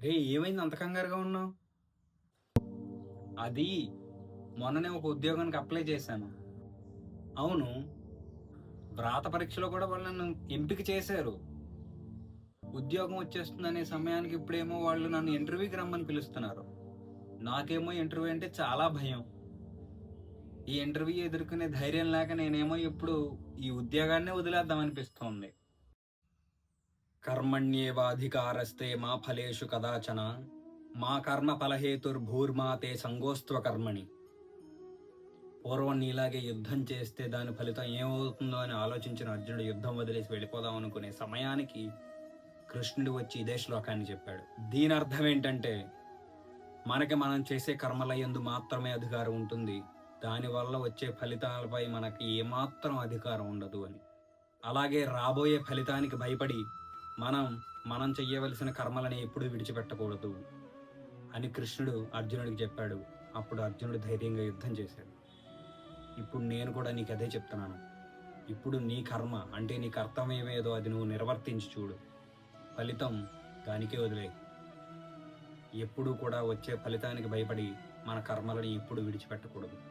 రే ఏమైంది అంత కంగారుగా ఉన్నావు? అది మొన్ననే ఒక ఉద్యోగానికి అప్లై చేశాను. అవును. వ్రాత పరీక్షలో కూడా వాళ్ళు నన్ను ఎంపిక చేశారు. ఉద్యోగం వచ్చేస్తుందనే సమయానికి ఇప్పుడేమో వాళ్ళు నన్ను ఇంటర్వ్యూకి రమ్మని పిలుస్తున్నారు. నాకేమో ఇంటర్వ్యూ అంటే చాలా భయం. ఈ ఇంటర్వ్యూ ఎదుర్కొనే ధైర్యం లేక నేనేమో ఇప్పుడు ఈ ఉద్యోగాన్నే వదిలేద్దాం అనిపిస్తోంది. కర్మణ్యేవాధికారస్తే మా ఫలేషు కదాచన మా కర్మ ఫలహేతుర్భూర్మా తే సంగోస్త్వ కర్మణి. పూర్వం నీలాగే యుద్ధం చేస్తే దాని ఫలితం ఏమవుతుందో అని ఆలోచించిన అర్జునుడు యుద్ధం వదిలేసి వెళ్ళిపోదాం అనుకునే సమయానికి కృష్ణుడు వచ్చి ఇదే శ్లోకాన్ని చెప్పాడు. దీని అర్థం ఏంటంటే మనకి మనం చేసే కర్మల యందు మాత్రమే అధికారం ఉంటుంది, దానివల్ల వచ్చే ఫలితాలపై మనకి ఏమాత్రం అధికారం ఉండదు అని. అలాగే రాబోయే ఫలితానికి భయపడి మనం మనం చెయ్యవలసిన కర్మలని ఎప్పుడూ విడిచిపెట్టకూడదు అని కృష్ణుడు అర్జునుడికి చెప్పాడు. అప్పుడు అర్జునుడు ధైర్యంగా యుద్ధం చేశాడు. ఇప్పుడు నేను కూడా నీకు అదే చెప్తున్నాను. ఇప్పుడు నీ కర్మ అంటే నీ కర్తవ్యం ఏదో అది నువ్వు నిర్వర్తించి చూడు. ఫలితం దానికే వదిలేయ్. ఎప్పుడూ కూడా వచ్చే ఫలితానికి భయపడి మన కర్మలని ఎప్పుడు విడిచిపెట్టకూడదు.